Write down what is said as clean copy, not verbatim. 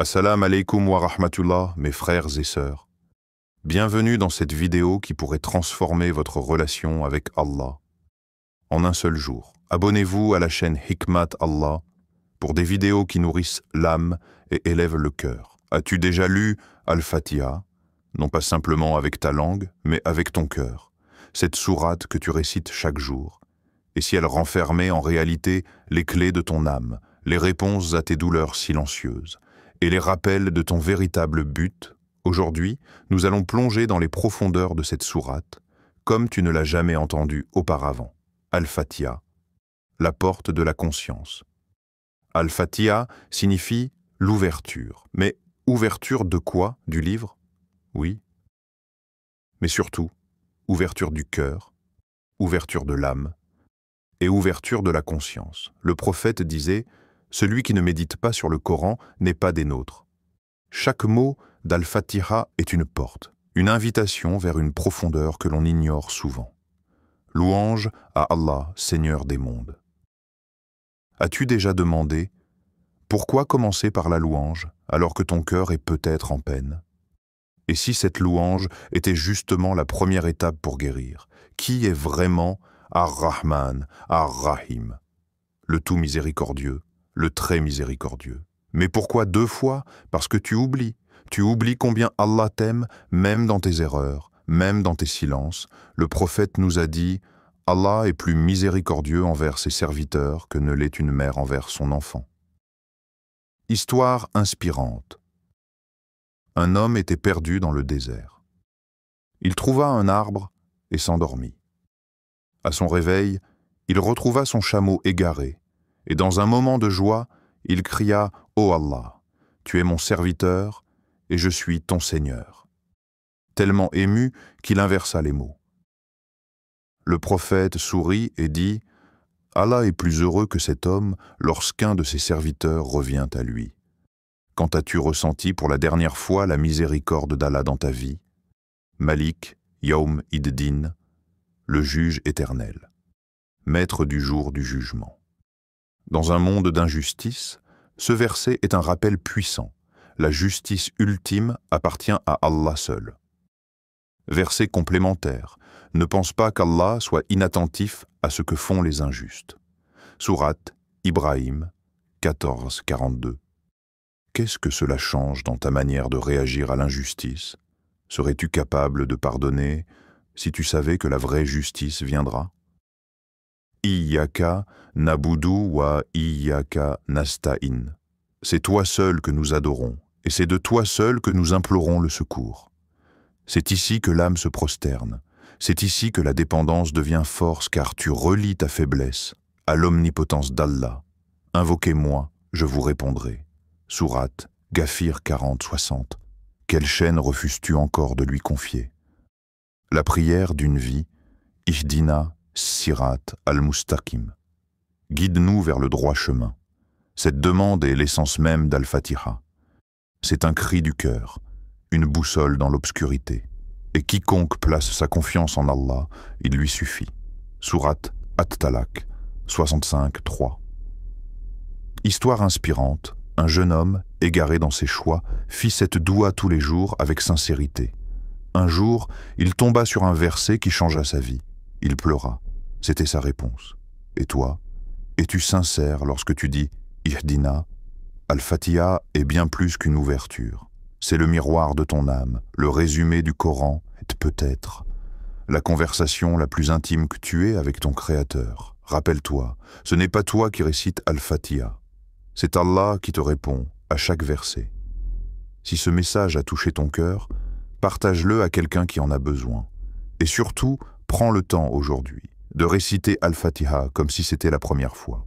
Assalamu alaikum wa rahmatullah, mes frères et sœurs. Bienvenue dans cette vidéo qui pourrait transformer votre relation avec Allah. En un seul jour, abonnez-vous à la chaîne Hikmat Allah pour des vidéos qui nourrissent l'âme et élèvent le cœur. As-tu déjà lu Al-Fatiha, non pas simplement avec ta langue, mais avec ton cœur, cette sourate que tu récites chaque jour? Et si elle renfermait en réalité les clés de ton âme, les réponses à tes douleurs silencieuses, et les rappels de ton véritable but? Aujourd'hui, nous allons plonger dans les profondeurs de cette sourate, comme tu ne l'as jamais entendue auparavant. Al-Fatiha, la porte de la conscience. Al-Fatiha signifie l'ouverture. Mais ouverture de quoi? Du livre? Oui. Mais surtout, ouverture du cœur, ouverture de l'âme et ouverture de la conscience. Le prophète disait: « Celui qui ne médite pas sur le Coran n'est pas des nôtres ». Chaque mot d'Al-Fatiha est une porte, une invitation vers une profondeur que l'on ignore souvent. Louange à Allah, Seigneur des mondes. As-tu déjà demandé pourquoi commencer par la louange alors que ton cœur est peut-être en peine? Et si cette louange était justement la première étape pour guérir? Qui est vraiment Ar-Rahman, Ar-Rahim, le tout miséricordieux, le très miséricordieux? Mais pourquoi deux fois? Parce que tu oublies combien Allah t'aime, même dans tes erreurs, même dans tes silences. Le prophète nous a dit: Allah est plus miséricordieux envers ses serviteurs que ne l'est une mère envers son enfant. Histoire inspirante. Un homme était perdu dans le désert. Il trouva un arbre et s'endormit. À son réveil, il retrouva son chameau égaré, et dans un moment de joie, il cria: « Ô Allah, tu es mon serviteur, et je suis ton Seigneur », tellement ému qu'il inversa les mots. Le prophète sourit et dit: « Allah est plus heureux que cet homme lorsqu'un de ses serviteurs revient à lui. Quand as-tu ressenti pour la dernière fois la miséricorde d'Allah dans ta vie? Malik, Yawm id-Din, le juge éternel, maître du jour du jugement. » Dans un monde d'injustice, ce verset est un rappel puissant. La justice ultime appartient à Allah seul. Verset complémentaire. Ne pense pas qu'Allah soit inattentif à ce que font les injustes. Sourate Ibrahim 14:42. Qu'est-ce que cela change dans ta manière de réagir à l'injustice? Serais-tu capable de pardonner si tu savais que la vraie justice viendra? Iyyaka nabudu wa iyyaka nasta'in. C'est toi seul que nous adorons, et c'est de toi seul que nous implorons le secours. C'est ici que l'âme se prosterne, c'est ici que la dépendance devient force, car tu relis ta faiblesse à l'omnipotence d'Allah. Invoquez-moi, je vous répondrai. Sourate Ghafir 40-60. Quelle chaîne refuses-tu encore de lui confier? La prière d'une vie, Ihdina Sirat al-Mustaqim. Guide-nous vers le droit chemin. Cette demande est l'essence même d'Al-Fatiha. C'est un cri du cœur, une boussole dans l'obscurité. Et quiconque place sa confiance en Allah, il lui suffit. Sourate At-Talaq 65-3. Histoire inspirante, un jeune homme, égaré dans ses choix, fit cette doua tous les jours avec sincérité. Un jour, il tomba sur un verset qui changea sa vie. Il pleura. C'était sa réponse. Et toi, es-tu sincère lorsque tu dis Ihdina? Al-Fatiha est bien plus qu'une ouverture. C'est le miroir de ton âme, le résumé du Coran est peut-être la conversation la plus intime que tu aies avec ton Créateur. Rappelle-toi, ce n'est pas toi qui récites Al-Fatiha, c'est Allah qui te répond à chaque verset. Si ce message a touché ton cœur, partage-le à quelqu'un qui en a besoin. Et surtout, prends le temps aujourd'hui de réciter Al-Fatiha comme si c'était la première fois.